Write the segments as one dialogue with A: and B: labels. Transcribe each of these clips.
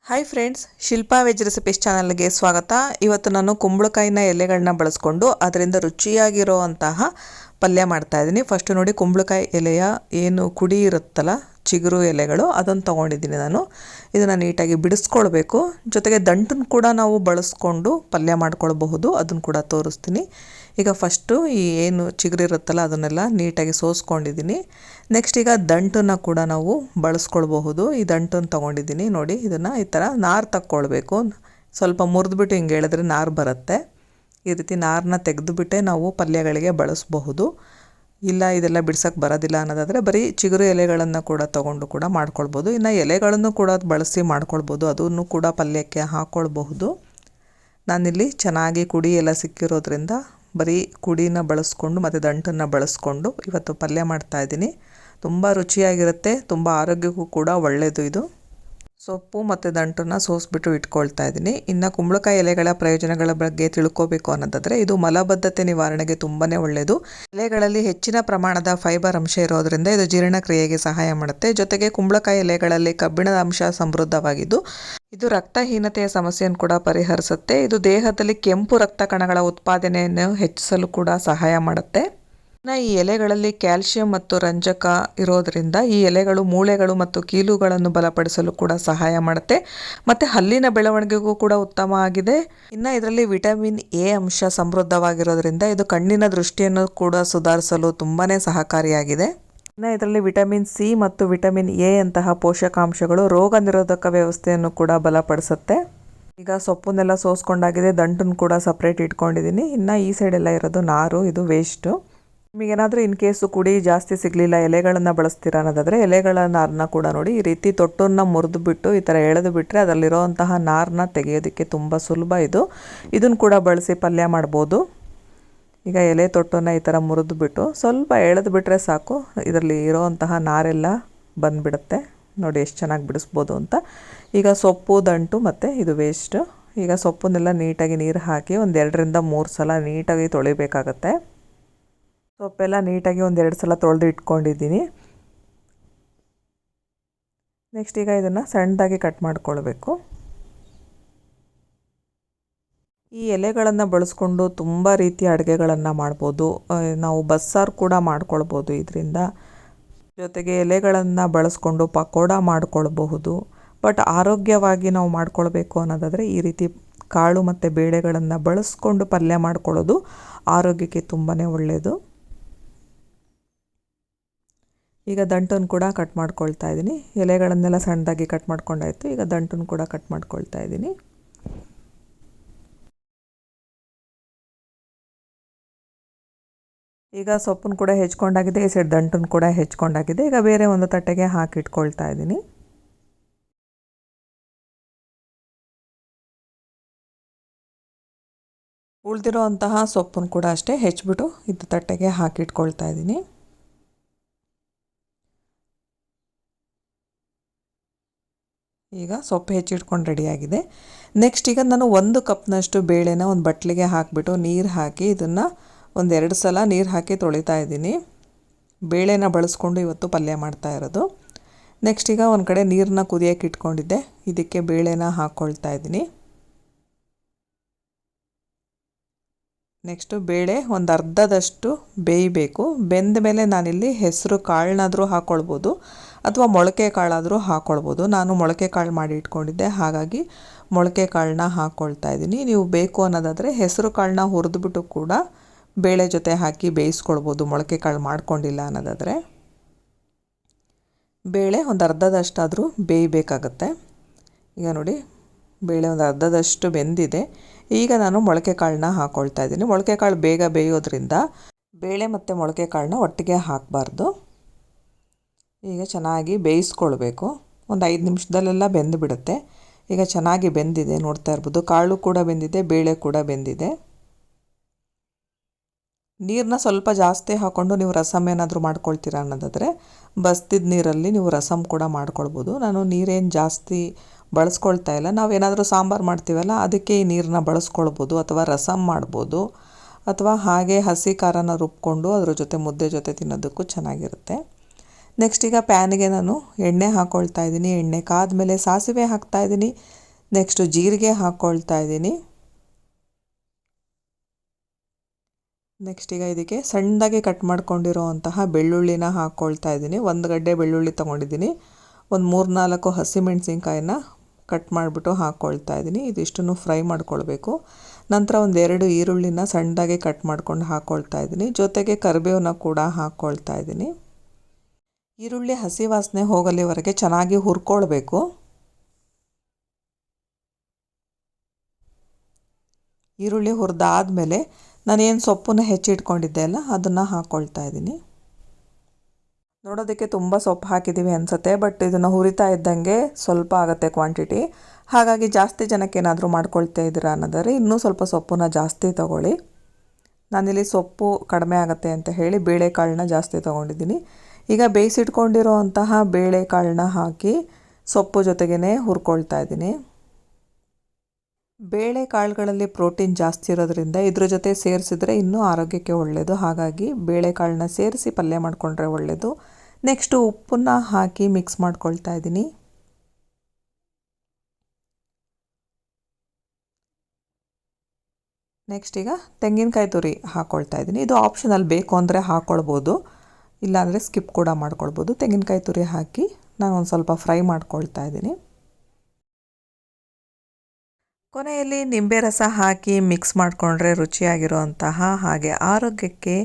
A: Hi friends, Shilpa veg recipes ಚಾನಲ್ಗೆ ಸ್ವಾಗತ. ಇವತ್ತು ನಾನು ಕುಂಬಳಕಾಯಿನ ಎಲೆಗಳನ್ನ ಬಳಸ್ಕೊಂಡು ಅದರಿಂದ ರುಚಿಯಾಗಿರೋವಂತಹ ಪಲ್ಯ ಮಾಡ್ತಾಯಿದ್ದೀನಿ. ಫಸ್ಟು ನೋಡಿ, ಕುಂಬಳಕಾಯಿ ಎಲೆಯ ಏನು ಕುಡಿ ಇರುತ್ತಲ್ಲ, ಚಿಗುರು ಎಲೆಗಳು, ಅದನ್ನು ತೊಗೊಂಡಿದ್ದೀನಿ ನಾನು. ಇದನ್ನು ನೀಟಾಗಿ ಬಿಡಿಸ್ಕೊಳ್ಬೇಕು. ಜೊತೆಗೆ ದಂಟನ್ನು ಕೂಡ ನಾವು ಬಳಸ್ಕೊಂಡು ಪಲ್ಯ ಮಾಡ್ಕೊಳ್ಬಹುದು, ಅದನ್ನು ಕೂಡ ತೋರಿಸ್ತೀನಿ. ಈಗ ಫಸ್ಟು ಈ ಏನು ಚಿಗುರು ಇರುತ್ತಲ್ಲ ಅದನ್ನೆಲ್ಲ ನೀಟಾಗಿ ಸೋಸ್ಕೊಂಡಿದ್ದೀನಿ. ನೆಕ್ಸ್ಟ್ ಈಗ ದಂಟನ್ನು ಕೂಡ ನಾವು ಬಳಸ್ಕೊಳ್ಬಹುದು. ಈ ದಂಟನ್ನು ತೊಗೊಂಡಿದ್ದೀನಿ ನೋಡಿ. ಇದನ್ನು ಈ ಥರ ನಾರು ತಕ್ಕೊಳ್ಬೇಕು. ಸ್ವಲ್ಪ ಮುರಿದ್ಬಿಟ್ಟು ಹಿಂಗೆ ಹೇಳಿದ್ರೆ ನಾರು ಬರುತ್ತೆ. ಈ ರೀತಿ ನಾರನ್ನ ತೆಗೆದುಬಿಟ್ಟೆ ನಾವು ಪಲ್ಯಗಳಿಗೆ ಬಳಸಬಹುದು. ಇಲ್ಲ ಇದೆಲ್ಲ ಬಿಡ್ಸೋಕ್ಕೆ ಬರೋದಿಲ್ಲ ಅನ್ನೋದಾದರೆ ಬರೀ ಚಿಗುರು ಎಲೆಗಳನ್ನು ಕೂಡ ತೊಗೊಂಡು ಕೂಡ ಮಾಡ್ಕೊಳ್ಬೋದು. ಇನ್ನು ಎಲೆಗಳನ್ನು ಕೂಡ ಬಳಸಿ ಮಾಡ್ಕೊಳ್ಬೋದು, ಅದನ್ನು ಕೂಡ ಪಲ್ಯಕ್ಕೆ ಹಾಕ್ಕೊಳ್ಬಹುದು. ನಾನಿಲ್ಲಿ ಚೆನ್ನಾಗಿ ಕುಡಿ ಎಲ್ಲ ಸಿಕ್ಕಿರೋದ್ರಿಂದ ಬರೀ ಕುಡಿನ ಬಳಸ್ಕೊಂಡು ಮತ್ತು ದಂಟನ್ನು ಬಳಸ್ಕೊಂಡು ಇವತ್ತು ಪಲ್ಯ ಮಾಡ್ತಾಯಿದ್ದೀನಿ. ತುಂಬ ರುಚಿಯಾಗಿರುತ್ತೆ, ತುಂಬ ಆರೋಗ್ಯಕ್ಕೂ ಕೂಡ ಒಳ್ಳೆಯದು. ಇದು ಸೊಪ್ಪು ಮತ್ತು ದಂಟನ್ನು ಸೋಸಿಬಿಟ್ಟು ಇಟ್ಕೊಳ್ತಾ ಇದ್ದೀನಿ. ಇನ್ನು ಕುಂಬಳಕಾಯಿ ಎಲೆಗಳ ಪ್ರಯೋಜನಗಳ ಬಗ್ಗೆ ತಿಳ್ಕೋಬೇಕು ಅನ್ನೋದಾದರೆ ಇದು ಮಲಬದ್ಧತೆ ನಿವಾರಣೆಗೆ ತುಂಬಾ ಒಳ್ಳೆಯದು. ಎಲೆಗಳಲ್ಲಿ ಹೆಚ್ಚಿನ ಪ್ರಮಾಣದ ಫೈಬರ್ ಅಂಶ ಇರೋದರಿಂದ ಇದು ಜೀರ್ಣಕ್ರಿಯೆಗೆ ಸಹಾಯ ಮಾಡುತ್ತೆ. ಜೊತೆಗೆ ಕುಂಬಳಕಾಯಿ ಎಲೆಗಳಲ್ಲಿ ಕಬ್ಬಿಣದ ಅಂಶ ಸಮೃದ್ಧವಾಗಿದ್ದು ಇದು ರಕ್ತಹೀನತೆಯ ಸಮಸ್ಯೆಯನ್ನು ಕೂಡ ಪರಿಹರಿಸುತ್ತೆ. ಇದು ದೇಹದಲ್ಲಿ ಕೆಂಪು ರಕ್ತ ಕಣಗಳ ಉತ್ಪಾದನೆಯನ್ನು ಹೆಚ್ಚಿಸಲು ಕೂಡ ಸಹಾಯ ಮಾಡುತ್ತೆ. ಈ ಎಲೆಗಳಲ್ಲಿ ಕ್ಯಾಲ್ಸಿಯಂ ಮತ್ತು ರಂಜಕ ಇರೋದರಿಂದ ಈ ಎಲೆಗಳು ಮೂಳೆಗಳು ಮತ್ತು ಕೀಲುಗಳನ್ನು ಬಲಪಡಿಸಲು ಕೂಡ ಸಹಾಯ ಮಾಡುತ್ತೆ. ಮತ್ತು ಹಲ್ಲಿನ ಬೆಳವಣಿಗೆಗೂ ಕೂಡ ಉತ್ತಮ ಆಗಿದೆ. ಇನ್ನು ಇದರಲ್ಲಿ ವಿಟಮಿನ್ ಎ ಅಂಶ ಸಮೃದ್ಧವಾಗಿರೋದ್ರಿಂದ ಇದು ಕಣ್ಣಿನ ದೃಷ್ಟಿಯನ್ನು ಕೂಡ ಸುಧಾರಿಸಲು ತುಂಬಾ ಸಹಕಾರಿಯಾಗಿದೆ. ಇನ್ನು ಇದರಲ್ಲಿ ವಿಟಮಿನ್ ಸಿ ಮತ್ತು ವಿಟಮಿನ್ ಎ ಅಂತಹ ಪೋಷಕಾಂಶಗಳು ರೋಗ ನಿರೋಧಕ ವ್ಯವಸ್ಥೆಯನ್ನು ಕೂಡ ಬಲಪಡಿಸುತ್ತೆ. ಈಗ ಸೊಪ್ಪನ್ನೆಲ್ಲ ಸೋಸ್ಕೊಂಡಾಗಿದೆ, ದಂಟನ್ನು ಕೂಡ ಸಪ್ರೇಟ್ ಇಟ್ಕೊಂಡಿದ್ದೀನಿ. ಇನ್ನು ಈ ಸೈಡೆಲ್ಲ ಇರೋದು ನಾರು, ಇದು ವೇಸ್ಟು. ನಿಮಗೇನಾದರೂ ಇನ್ ಕೇಸು ಕುಡಿ ಜಾಸ್ತಿ ಸಿಗಲಿಲ್ಲ, ಎಲೆಗಳನ್ನು ಬಳಸ್ತೀರ ಅನ್ನೋದಾದರೆ ಎಲೆಗಳ ನಾರನ್ನ ಕೂಡ ನೋಡಿ ಈ ರೀತಿ ತೊಟ್ಟನ್ನು ಮುರಿದು ಬಿಟ್ಟು ಈ ಥರ ಎಳೆದು ಬಿಟ್ಟರೆ ಅದರಲ್ಲಿರೋವಂತಹ ನಾರನ್ನ ತೆಗೆಯೋದಕ್ಕೆ ತುಂಬ ಸುಲಭ. ಇದನ್ನು ಕೂಡ ಬಳಸಿ ಪಲ್ಯ ಮಾಡ್ಬೋದು. ಈಗ ಎಲೆ ತೊಟ್ಟನ್ನು ಈ ಥರ ಮುರಿದು ಬಿಟ್ಟು ಸ್ವಲ್ಪ ಎಳೆದು ಬಿಟ್ಟರೆ ಸಾಕು, ಇದರಲ್ಲಿ ಇರೋವಂತಹ ನಾರೆಲ್ಲ ಬಂದುಬಿಡುತ್ತೆ. ನೋಡಿ ಎಷ್ಟು ಚೆನ್ನಾಗಿ ಬಿಡಿಸ್ಬೋದು ಅಂತ. ಈಗ ಸೊಪ್ಪು, ದಂಟು ಮತ್ತು ಇದು ವೇಸ್ಟು. ಈಗ ಸೊಪ್ಪನ್ನೆಲ್ಲ ನೀಟಾಗಿ ನೀರು ಹಾಕಿ ಒಂದು 2ರಿಂದ 3 ಸಲ ನೀಟಾಗಿ ತೊಳಿಬೇಕಾಗತ್ತೆ. ಸೊಪ್ಪೆಲ್ಲ ನೀಟಾಗಿ 1-2 ಸಲ ತೊಳೆದು ಇಟ್ಕೊಂಡಿದ್ದೀನಿ. ನೆಕ್ಸ್ಟ್ ಈಗ ಇದನ್ನು ಸಣ್ಣದಾಗಿ ಕಟ್ ಮಾಡ್ಕೊಳ್ಬೇಕು. ಈ ಎಲೆಗಳನ್ನು ಬಳಸ್ಕೊಂಡು ತುಂಬ ರೀತಿಯ ಅಡುಗೆಗಳನ್ನು ಮಾಡ್ಬೋದು. ನಾವು ಬಸ್ಸಾರು ಕೂಡ ಮಾಡ್ಕೊಳ್ಬೋದು ಇದರಿಂದ. ಜೊತೆಗೆ ಎಲೆಗಳನ್ನು ಬಳಸ್ಕೊಂಡು ಪಕೋಡ ಮಾಡ್ಕೊಳ್ಬಹುದು. ಬಟ್ ಆರೋಗ್ಯವಾಗಿ ನಾವು ಮಾಡ್ಕೊಳ್ಬೇಕು ಅನ್ನೋದಾದರೆ ಈ ರೀತಿ ಕಾಳು ಮತ್ತು ಬೇಳೆಗಳನ್ನು ಬಳಸ್ಕೊಂಡು ಪಲ್ಯ ಮಾಡ್ಕೊಳ್ಳೋದು ಆರೋಗ್ಯಕ್ಕೆ ತುಂಬಾ ಒಳ್ಳೆಯದು. ಈಗ ದಂಟನ್ನು ಕೂಡ ಕಟ್ ಮಾಡ್ಕೊಳ್ತಾ ಇದ್ದೀನಿ. ಎಲೆಗಳನ್ನೆಲ್ಲ ಸಣ್ಣದಾಗಿ ಕಟ್ ಮಾಡ್ಕೊಂಡಾಯಿತು. ಈಗ ದಂಟನ್ನು ಕೂಡ ಕಟ್ ಮಾಡ್ಕೊಳ್ತಾ ಇದ್ದೀನಿ. ಈಗ ಸೊಪ್ಪನ್ನು ಕೂಡ ಹೆಚ್ಕೊಂಡಾಗಿದೆ, ಈ ಸೈಡ್ ದಂಟನ್ನು ಕೂಡ ಹೆಚ್ಕೊಂಡಾಗಿದೆ. ಈಗ ಬೇರೆ ಒಂದು ತಟ್ಟೆಗೆ ಹಾಕಿಟ್ಕೊಳ್ತಾ ಇದ್ದೀನಿ. ಉಳಿದಿರೋ ಅಂತಹ ಸೊಪ್ಪನ್ನು ಕೂಡ ಅಷ್ಟೇ ಹೆಚ್ಚಿಬಿಟ್ಟು ಇದು ತಟ್ಟೆಗೆ ಹಾಕಿಟ್ಕೊಳ್ತಾ ಇದ್ದೀನಿ. ಈಗ ಸೊಪ್ಪು ಹೆಚ್ಚಿಟ್ಕೊಂಡು ರೆಡಿಯಾಗಿದೆ. ನೆಕ್ಸ್ಟ್ ಈಗ ನಾನು 1 ಕಪ್ನಷ್ಟು ಬೇಳೆನ ಒಂದು ಬಟ್ಲಿಗೆ ಹಾಕಿಬಿಟ್ಟು ನೀರು ಹಾಕಿ ಇದನ್ನು 1-2 ಸಲ ನೀರು ಹಾಕಿ ತೊಳಿತಾ ಇದ್ದೀನಿ. ಬೇಳೆನ ಬಳಸ್ಕೊಂಡು ಇವತ್ತು ಪಲ್ಯ ಮಾಡ್ತಾ ಇರೋದು. ನೆಕ್ಸ್ಟ್ ಈಗ ಒಂದು ಕಡೆ ನೀರನ್ನ ಕುದಿಯೋಕೆ ಇಟ್ಕೊಂಡಿದ್ದೆ, ಇದಕ್ಕೆ ಬೇಳೆನ ಹಾಕ್ಕೊಳ್ತಾ ಇದ್ದೀನಿ. ನೆಕ್ಸ್ಟು ಬೇಳೆ ಒಂದು ಅರ್ಧದಷ್ಟು ಬೇಯಬೇಕು. ಬೆಂದ ಮೇಲೆ ನಾನಿಲ್ಲಿ ಹೆಸರು ಕಾಳನ್ನಾದರೂ ಹಾಕ್ಕೊಳ್ಬೋದು ಅಥವಾ ಮೊಳಕೆ ಕಾಳಾದರೂ ಹಾಕ್ಕೊಳ್ಬೋದು. ನಾನು ಮೊಳಕೆ ಕಾಳು ಮಾಡಿ ಇಟ್ಕೊಂಡಿದ್ದೆ, ಹಾಗಾಗಿ ಮೊಳಕೆ ಕಾಳನ್ನ ಹಾಕ್ಕೊಳ್ತಾ ಇದ್ದೀನಿ. ನೀವು ಬೇಕು ಅನ್ನೋದಾದರೆ ಹೆಸರು ಕಾಳನ್ನ ಹುರಿದ್ಬಿಟ್ಟು ಕೂಡ ಬೇಳೆ ಜೊತೆ ಹಾಕಿ ಬೇಯಿಸ್ಕೊಳ್ಬೋದು, ಮೊಳಕೆ ಕಾಳು ಮಾಡ್ಕೊಂಡಿಲ್ಲ ಅನ್ನೋದಾದರೆ. ಬೇಳೆ ಒಂದು ಅರ್ಧದಷ್ಟಾದರೂ ಬೇಯಬೇಕಾಗತ್ತೆ. ಈಗ ನೋಡಿ, ಬೇಳೆ ಒಂದು ಅರ್ಧದಷ್ಟು ಬೆಂದಿದೆ. ಈಗ ನಾನು ಮೊಳಕೆ ಕಾಳನ್ನ ಹಾಕ್ಕೊಳ್ತಾ ಇದ್ದೀನಿ. ಮೊಳಕೆ ಕಾಳು ಬೇಗ ಬೇಯೋದ್ರಿಂದ ಬೇಳೆ ಮತ್ತು ಮೊಳಕೆ ಕಾಳನ್ನ ಒಟ್ಟಿಗೆ ಹಾಕಬಾರ್ದು. ಈಗ ಚೆನ್ನಾಗಿ ಬೇಯಿಸ್ಕೊಳ್ಬೇಕು. ಒಂದು 5 ನಿಮಿಷದಲ್ಲೆಲ್ಲ ಬೆಂದು ಬಿಡುತ್ತೆ. ಈಗ ಚೆನ್ನಾಗಿ ಬೆಂದಿದೆ, ನೋಡ್ತಾ ಇರ್ಬೋದು. ಕಾಳು ಕೂಡ ಬೆಂದಿದೆ, ಬೇಳೆ ಕೂಡ ಬೆಂದಿದೆ. ನೀರನ್ನ ಸ್ವಲ್ಪ ಜಾಸ್ತಿ ಹಾಕ್ಕೊಂಡು ನೀವು ರಸಮ್ ಏನಾದರೂ ಮಾಡ್ಕೊಳ್ತೀರ ಅನ್ನೋದಾದರೆ ಬಸ್ತಿದ್ದ ನೀರಲ್ಲಿ ನೀವು ರಸಮ್ ಕೂಡ ಮಾಡ್ಕೊಳ್ಬೋದು. ನಾನು ನೀರೇನು ಜಾಸ್ತಿ ಬಳಸ್ಕೊಳ್ತಾ ಇಲ್ಲ. ನಾವೇನಾದರೂ ಸಾಂಬಾರು ಮಾಡ್ತೀವಲ್ಲ ಅದಕ್ಕೆ ಈ ನೀರನ್ನ ಬಳಸ್ಕೊಳ್ಬೋದು, ಅಥವಾ ರಸಮ್ ಮಾಡ್ಬೋದು, ಅಥವಾ ಹಾಗೆ ಹಸಿ ಖಾರನ ರುಬ್ಕೊಂಡು ಅದ್ರ ಜೊತೆ ಮುದ್ದೆ ಜೊತೆ ತಿನ್ನೋದಕ್ಕೂ ಚೆನ್ನಾಗಿರುತ್ತೆ. ನೆಕ್ಸ್ಟ್ ಈಗ ಪ್ಯಾನ್ಗೆ ನಾನು ಎಣ್ಣೆ ಹಾಕ್ಕೊಳ್ತಾ ಇದ್ದೀನಿ. ಎಣ್ಣೆ ಕಾದ್ಮೇಲೆ ಸಾಸಿವೆ ಹಾಕ್ತಾ ಇದ್ದೀನಿ. ನೆಕ್ಸ್ಟ್ ಜೀರಿಗೆ ಹಾಕ್ಕೊಳ್ತಾ ಇದ್ದೀನಿ. ನೆಕ್ಸ್ಟ್ ಈಗ ಇದಕ್ಕೆ ಸಣ್ಣದಾಗಿ ಕಟ್ ಮಾಡ್ಕೊಂಡಿರೋವಂತಹ ಬೆಳ್ಳುಳ್ಳಿನ ಹಾಕ್ಕೊಳ್ತಾ ಇದ್ದೀನಿ. 1 ಗಡ್ಡೆ ಬೆಳ್ಳುಳ್ಳಿ ತೊಗೊಂಡಿದ್ದೀನಿ. ಒಂದು 3-4 ಹಸಿಮೆಣಸಿನ್ಕಾಯಿನ ಕಟ್ ಮಾಡಿಬಿಟ್ಟು ಹಾಕ್ಕೊಳ್ತಾ ಇದ್ದೀನಿ. ಇದಿಷ್ಟನ್ನು ಫ್ರೈ ಮಾಡ್ಕೊಳ್ಬೇಕು. ನಂತರ 1-2 ಈರುಳ್ಳಿನ ಸಣ್ಣದಾಗಿ ಕಟ್ ಮಾಡ್ಕೊಂಡು ಹಾಕ್ಕೊಳ್ತಾ ಇದ್ದೀನಿ. ಜೊತೆಗೆ ಕರಿಬೇವನ್ನ ಕೂಡ ಹಾಕ್ಕೊಳ್ತಾ ಇದ್ದೀನಿ. ಈರುಳ್ಳಿ ಹಸಿ ವಾಸನೆ ಹೋಗಲಿವರೆಗೆ ಚೆನ್ನಾಗಿ ಹುರ್ಕೊಳ್ಬೇಕು. ಈರುಳ್ಳಿ ಹುರಿದಾದ್ಮೇಲೆ ನಾನೇನು ಸೊಪ್ಪನ್ನು ಹೆಚ್ಚಿಟ್ಕೊಂಡಿದ್ದೆ ಅಲ್ಲ ಅದನ್ನು ಹಾಕ್ಕೊಳ್ತಾ ಇದ್ದೀನಿ. ನೋಡೋದಕ್ಕೆ ತುಂಬ ಸೊಪ್ಪು ಹಾಕಿದ್ದೀವಿ ಅನಿಸುತ್ತೆ, ಬಟ್ ಇದನ್ನು ಹುರಿತಾ ಇದ್ದಂಗೆ ಸ್ವಲ್ಪ ಆಗುತ್ತೆ ಕ್ವಾಂಟಿಟಿ. ಹಾಗಾಗಿ ಜಾಸ್ತಿ ಜನಕ್ಕೆ ಏನಾದರೂ ಮಾಡ್ಕೊಳ್ತಾ ಇದ್ದೀರಾ ಅನ್ನೋದಾದ್ರೆ ಇನ್ನೂ ಸ್ವಲ್ಪ ಸೊಪ್ಪನ್ನ ಜಾಸ್ತಿ ತೊಗೊಳ್ಳಿ. ನಾನಿಲ್ಲಿ ಸೊಪ್ಪು ಕಡಿಮೆ ಆಗುತ್ತೆ ಅಂತ ಹೇಳಿ ಬೇಳೆಕಾಳನ್ನ ಜಾಸ್ತಿ ತೊಗೊಂಡಿದ್ದೀನಿ. ಈಗ ಬೇಯಿಸಿಟ್ಕೊಂಡಿರೋ ಅಂತಹ ಬೇಳೆಕಾಳನ್ನ ಹಾಕಿ ಸೊಪ್ಪು ಜೊತೆಗೇ ಹುರ್ಕೊಳ್ತಾ ಇದ್ದೀನಿ. ಬೇಳೆಕಾಳುಗಳಲ್ಲಿ ಪ್ರೋಟೀನ್ ಜಾಸ್ತಿ ಇರೋದ್ರಿಂದ ಇದ್ರ ಜೊತೆ ಸೇರಿಸಿದ್ರೆ ಇನ್ನೂ ಆರೋಗ್ಯಕ್ಕೆ ಒಳ್ಳೆಯದು. ಹಾಗಾಗಿ ಬೇಳೆಕಾಳನ್ನ ಸೇರಿಸಿ ಪಲ್ಯ ಮಾಡಿಕೊಂಡ್ರೆ ಒಳ್ಳೆಯದು. ನೆಕ್ಸ್ಟು ಉಪ್ಪನ್ನು ಹಾಕಿ ಮಿಕ್ಸ್ ಮಾಡ್ಕೊಳ್ತಾ ಇದ್ದೀನಿ. ನೆಕ್ಸ್ಟ್ ಈಗ ತೆಂಗಿನಕಾಯಿ ತುರಿ ಹಾಕ್ಕೊಳ್ತಾ ಇದ್ದೀನಿ. ಇದು ಆಪ್ಷನಲ್, ಬೇಕು ಅಂದರೆ ಹಾಕ್ಕೊಳ್ಬೋದು, ಇಲ್ಲಾಂದರೆ ಸ್ಕಿಪ್ ಕೂಡ ಮಾಡ್ಕೊಳ್ಬೋದು. ತೆಂಗಿನಕಾಯಿ ತುರಿ ಹಾಕಿ ನಾನು ಒಂದು ಸ್ವಲ್ಪ ಫ್ರೈ ಮಾಡ್ಕೊಳ್ತಾ ಇದ್ದೀನಿ. ಕೊನೆಯಲ್ಲಿ ನಿಂಬೆ ರಸ ಹಾಕಿ ಮಿಕ್ಸ್ ಮಾಡಿಕೊಂಡ್ರೆ ರುಚಿಯಾಗಿರುವಂತಹ ಹಾಗೆ ಆರೋಗ್ಯಕ್ಕೆ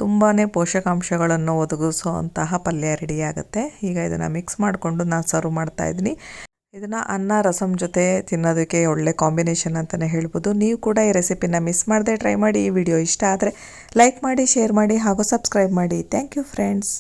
A: ತುಂಬಾ ಪೋಷಕಾಂಶಗಳನ್ನು ಒದಗಿಸುವಂತಹ ಪಲ್ಯ ರೆಡಿಯಾಗುತ್ತೆ. ಈಗ ಇದನ್ನು ಮಿಕ್ಸ್ ಮಾಡಿಕೊಂಡು ನಾನು ಸರ್ವ್ ಮಾಡ್ತಾಯಿದ್ದೀನಿ. ಇದನ್ನು ಅನ್ನ ರಸಮ್ ಜೊತೆ ತಿನ್ನೋದಕ್ಕೆ ಒಳ್ಳೆ ಕಾಂಬಿನೇಷನ್ ಅಂತಲೇ ಹೇಳ್ಬೋದು. ನೀವು ಕೂಡ ಈ ರೆಸಿಪಿನ ಮಿಸ್ ಮಾಡದೆ ಟ್ರೈ ಮಾಡಿ. ಈ ವಿಡಿಯೋ ಇಷ್ಟ ಆದರೆ ಲೈಕ್ ಮಾಡಿ, ಶೇರ್ ಮಾಡಿ ಹಾಗೂ ಸಬ್ಸ್ಕ್ರೈಬ್ ಮಾಡಿ. Thank you friends.